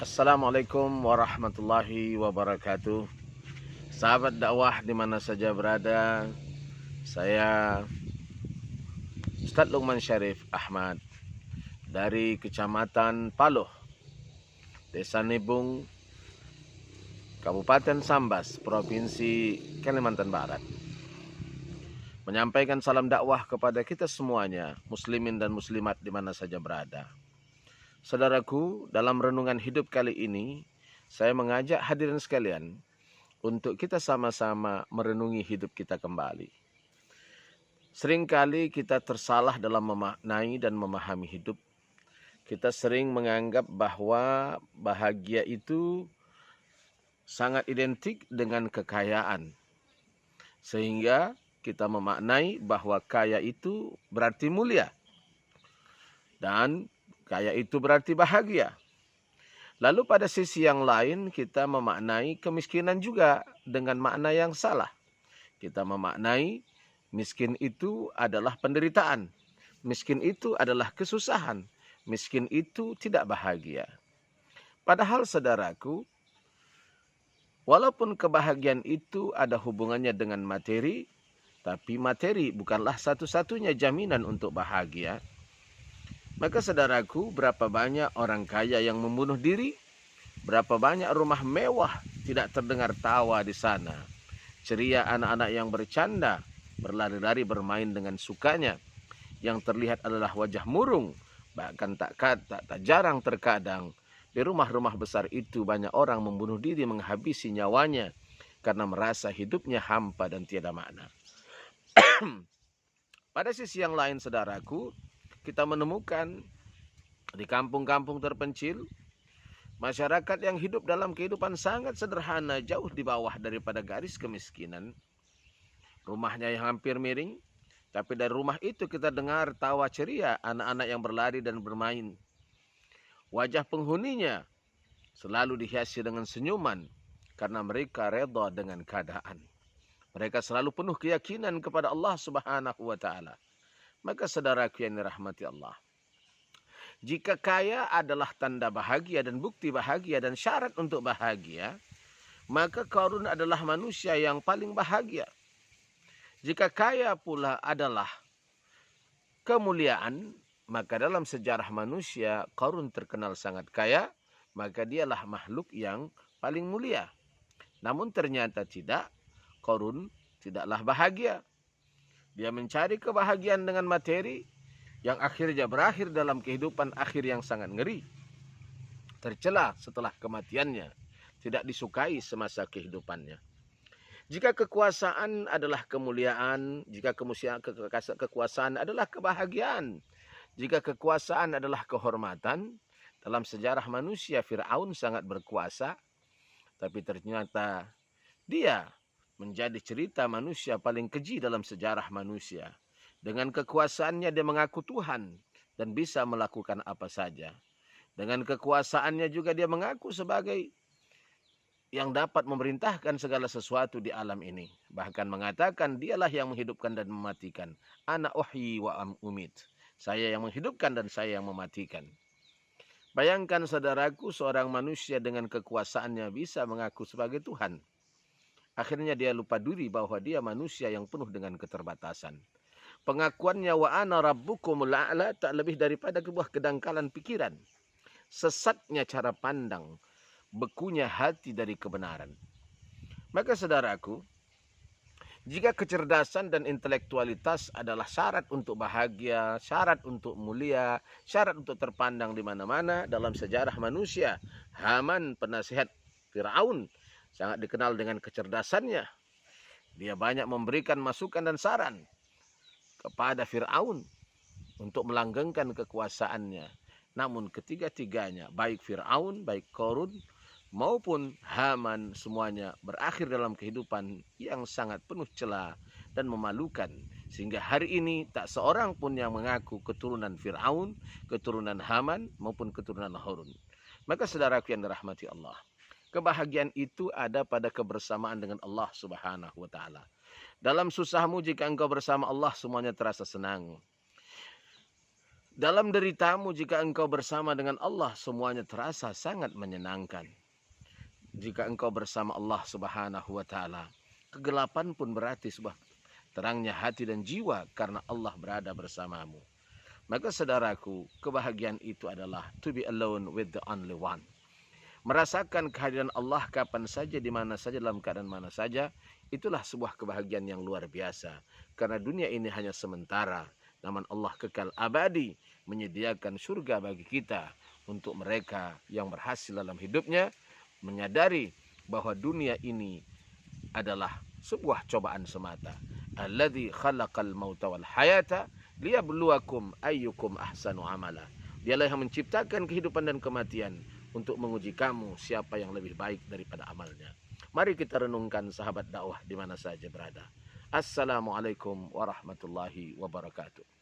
Assalamualaikum warahmatullahi wabarakatuh. Sahabat dakwah di mana saja berada, saya Ustadz Luqman Syarif Ahmad dari Kecamatan Paloh, Desa Nibung, Kabupaten Sambas, Provinsi Kalimantan Barat. Menyampaikan salam dakwah kepada kita semuanya, muslimin dan muslimat di mana saja berada. Saudaraku, dalam renungan hidup kali ini, saya mengajak hadirin sekalian untuk kita sama-sama merenungi hidup kita kembali. Seringkali kita tersalah dalam memaknai dan memahami hidup. Kita sering menganggap bahwa bahagia itu sangat identik dengan kekayaan. Sehingga kita memaknai bahwa kaya itu berarti mulia. Dan kaya itu berarti bahagia. Lalu pada sisi yang lain kita memaknai kemiskinan juga dengan makna yang salah. Kita memaknai miskin itu adalah penderitaan. Miskin itu adalah kesusahan. Miskin itu tidak bahagia. Padahal saudaraku, walaupun kebahagiaan itu ada hubungannya dengan materi, tapi materi bukanlah satu-satunya jaminan untuk bahagia. Maka saudaraku, berapa banyak orang kaya yang membunuh diri? Berapa banyak rumah mewah tidak terdengar tawa di sana? Ceria anak-anak yang bercanda, berlari-lari bermain dengan sukanya. Yang terlihat adalah wajah murung, bahkan tak jarang terkadang di rumah-rumah besar itu banyak orang membunuh diri menghabisi nyawanya karena merasa hidupnya hampa dan tiada makna. Pada sisi yang lain saudaraku, kita menemukan di kampung-kampung terpencil masyarakat yang hidup dalam kehidupan sangat sederhana, jauh di bawah daripada garis kemiskinan. Rumahnya yang hampir miring, tapi dari rumah itu kita dengar tawa ceria anak-anak yang berlari dan bermain. Wajah penghuninya selalu dihiasi dengan senyuman karena mereka reda dengan keadaan. Mereka selalu penuh keyakinan kepada Allah Subhanahu wa taala. Maka saudaraku yang dirahmati Allah, jika kaya adalah tanda bahagia dan bukti bahagia dan syarat untuk bahagia, maka Qarun adalah manusia yang paling bahagia. Jika kaya pula adalah kemuliaan, maka dalam sejarah manusia Qarun terkenal sangat kaya, maka dialah makhluk yang paling mulia. Namun ternyata tidak, Qarun tidaklah bahagia. Dia mencari kebahagiaan dengan materi yang akhirnya berakhir dalam kehidupan akhir yang sangat ngeri. Tercela setelah kematiannya, tidak disukai semasa kehidupannya. Jika kekuasaan adalah kemuliaan, jika kekuasaan adalah kebahagiaan, jika kekuasaan adalah kehormatan, dalam sejarah manusia Fir'aun sangat berkuasa, tapi ternyata dia menjadi cerita manusia paling keji dalam sejarah manusia. Dengan kekuasaannya dia mengaku Tuhan dan bisa melakukan apa saja. Dengan kekuasaannya juga dia mengaku sebagai yang dapat memerintahkan segala sesuatu di alam ini. Bahkan mengatakan dialah yang menghidupkan dan mematikan. Ana uhyi wa umit. Saya yang menghidupkan dan saya yang mematikan. Bayangkan saudaraku, seorang manusia dengan kekuasaannya bisa mengaku sebagai Tuhan. Akhirnya dia lupa diri bahwa dia manusia yang penuh dengan keterbatasan. Pengakuannya wa ana rabbukumul a'la tak lebih daripada sebuah kedangkalan pikiran. Sesatnya cara pandang, bekunya hati dari kebenaran. Maka saudaraku, jika kecerdasan dan intelektualitas adalah syarat untuk bahagia, syarat untuk mulia, syarat untuk terpandang di mana-mana dalam sejarah manusia, Haman, penasihat Fir'aun, sangat dikenal dengan kecerdasannya. Dia banyak memberikan masukan dan saran kepada Fir'aun untuk melanggengkan kekuasaannya. Namun ketiga-tiganya, baik Fir'aun, baik Qarun, maupun Haman, semuanya berakhir dalam kehidupan yang sangat penuh celah dan memalukan. Sehingga hari ini tak seorang pun yang mengaku keturunan Fir'aun, keturunan Haman, maupun keturunan Qarun. Maka saudaraku yang dirahmati Allah, kebahagiaan itu ada pada kebersamaan dengan Allah Subhanahu wa taala. Dalam susahmu jika engkau bersama Allah semuanya terasa senang. Dalam deritamu jika engkau bersama dengan Allah, semuanya terasa sangat menyenangkan. Jika engkau bersama Allah Subhanahu wa taala, kegelapan pun berarti sebuah terangnya hati dan jiwa karena Allah berada bersamamu. Maka saudaraku, kebahagiaan itu adalah to be alone with the only one. Merasakan kehadiran Allah kapan saja, di mana saja, dalam keadaan mana saja, itulah sebuah kebahagiaan yang luar biasa. Karena dunia ini hanya sementara, namun Allah kekal abadi, menyediakan surga bagi kita untuk mereka yang berhasil dalam hidupnya, menyadari bahwa dunia ini adalah sebuah cobaan semata. Alladzi khalaqal mauta wal hayata liyabluwakum ayyukum ahsanu amala. Dialah yang menciptakan kehidupan dan kematian untuk menguji kamu siapa yang lebih baik daripada amalnya. Mari kita renungkan sahabat dakwah di mana saja berada. Assalamualaikum warahmatullahi wabarakatuh.